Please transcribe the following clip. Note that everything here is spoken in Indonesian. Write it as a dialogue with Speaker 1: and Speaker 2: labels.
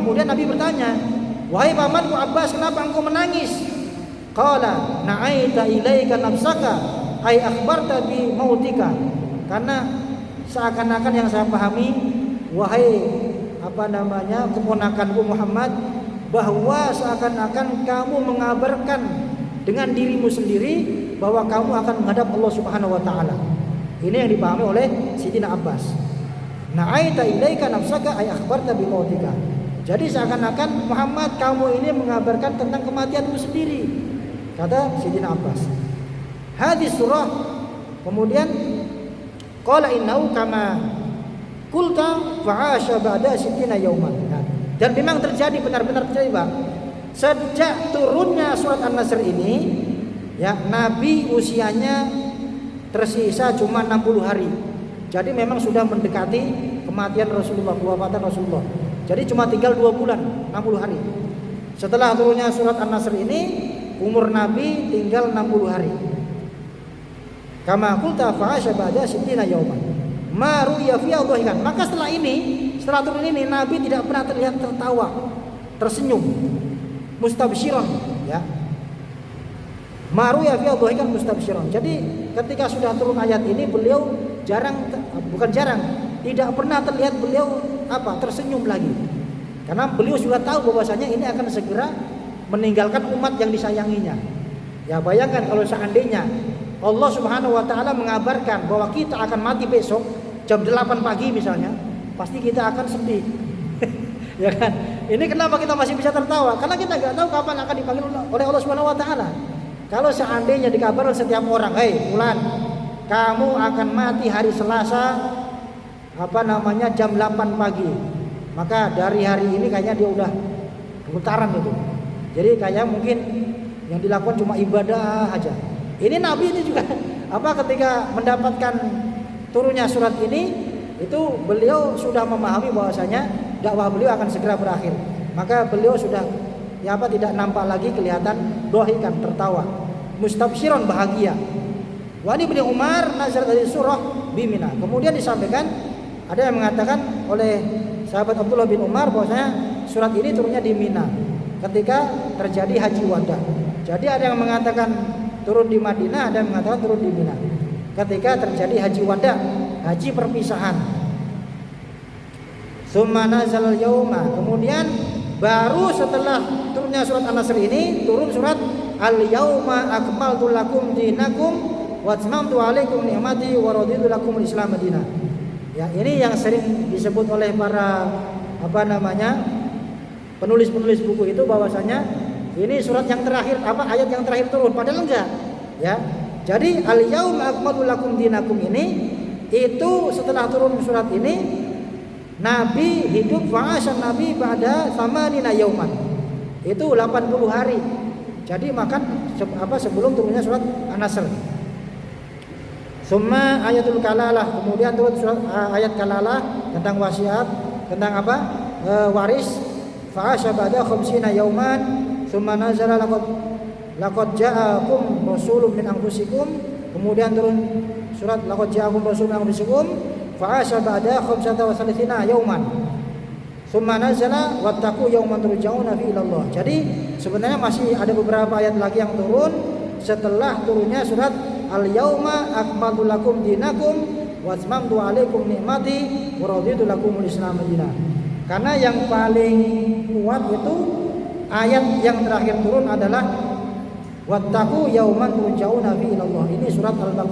Speaker 1: Kemudian Nabi bertanya, "Wahai pamanku Abbas, kenapa engkau menangis?" Qala, "Na'aita ilaika nafsaka, ai akhbarta bi mautika." Karena seakan-akan yang saya pahami, wahai keponakanku Muhammad, bahwa seakan-akan kamu mengabarkan dengan dirimu sendiri bahwa kamu akan menghadap Allah Subhanahu wa taala. Ini yang dipahami oleh Sayyidina Abbas. Na'aita ilaika nafsaka ay akhbarta bi mautika. Jadi seakan-akan Muhammad, kamu ini mengabarkan tentang kematianmu sendiri, kata Sayyidina Abbas. Hadis surah kemudian qala innahu kama qulta fa'asha ba'da sittina yauman. Dan memang terjadi, benar-benar terjadi, Pak. Sejak turunnya surat An-Nasr ini, ya, Nabi usianya tersisa cuma 60 hari. Jadi memang sudah mendekati kematian Rasulullah, kewafatan Rasulullah. Jadi cuma tinggal 2 bulan, 60 hari. Setelah turunnya surat An-Nasr ini, umur Nabi tinggal 60 hari. Kama qulta fa'asha ba'da sittina yauman. Ma ru'ya fi adhikan. Maka setelah turun ini Nabi tidak pernah terlihat tertawa, tersenyum, mustabsyiran, ya. Ma ru'ya fi adhikan mustabsyiran. Jadi ketika sudah turun ayat ini, beliau tidak pernah terlihat beliau tersenyum lagi. Karena beliau sudah tahu bahwasanya ini akan segera meninggalkan umat yang disayanginya. Ya, bayangkan kalau seandainya Allah Subhanahu wa taala mengabarkan bahwa kita akan mati besok jam 8 pagi misalnya, pasti kita akan sedih. Ya kan? Ini kenapa kita masih bisa tertawa? Karena kita nggak tahu kapan akan dipanggil oleh Allah Subhanahu wa taala. Kalau seandainya dikabarkan setiap orang, "Hei, fulan, kamu akan mati hari Selasa jam 8 pagi." Maka dari hari ini kayaknya dia udah gemetaran itu. Jadi kayak mungkin yang dilakukan cuma ibadah aja. Ini Nabi ini juga ketika mendapatkan turunnya surat ini, itu beliau sudah memahami bahwasanya dakwah beliau akan segera berakhir. Maka beliau sudah tidak nampak lagi kelihatan dohikan, tertawa, mustabsyiran, bahagia. Wa ni bin Umar nazar dari surah Bimina. Kemudian disampaikan, ada yang mengatakan oleh sahabat Abdullah bin Umar bahwasanya surat ini turunnya di Mina ketika terjadi haji wada. Jadi ada yang mengatakan turun di Madinah, ada yang mengatakan turun di Mina ketika terjadi haji wada, haji perpisahan. Tsumma nazal yauma. Kemudian baru setelah turunnya surat An-Nasr ini turun surat Al-yauma akmaltu lakum dinakum wa atmamtu alaikum ni'mati wa raditu lakum al-Islam madinah. Ya, ini yang sering disebut oleh para penulis-penulis buku itu bahwasanya ini surat yang terakhir, ayat yang terakhir turun, padahal enggak, ya. Jadi al-yauma akmaltu lakum dinakum ini itu setelah turun surat ini Nabi hidup fa'asyan Nabi pada samanina yauman. Itu 80 hari. Jadi sebelum turunnya surat An-Nasr. Summa ayatul kalalah, kemudian turun surat ayat kalalah tentang wasiat, tentang waris. Fa'asya ba'da khamsina yauman, summa nazala laqad ja'akum rasulun min anfusikum. Kemudian turun surat laqad ja'akum rasulun min anfusikum fa'asya ba'da khamsata wa salitsina yauman. Summa nazala wattaqu yauman turja'una fi ilallah. Jadi sebenarnya masih ada beberapa ayat lagi yang turun setelah turunnya surat al-yauma akmaltu lakum dinakum wa atmamtu alaikum ni'mati wa raditu lakumul Islam madinah. Karena yang paling kuat itu ayat yang terakhir turun adalah wattaqu yauman turja'una fi ilallah. Ini surat Al-Baqarah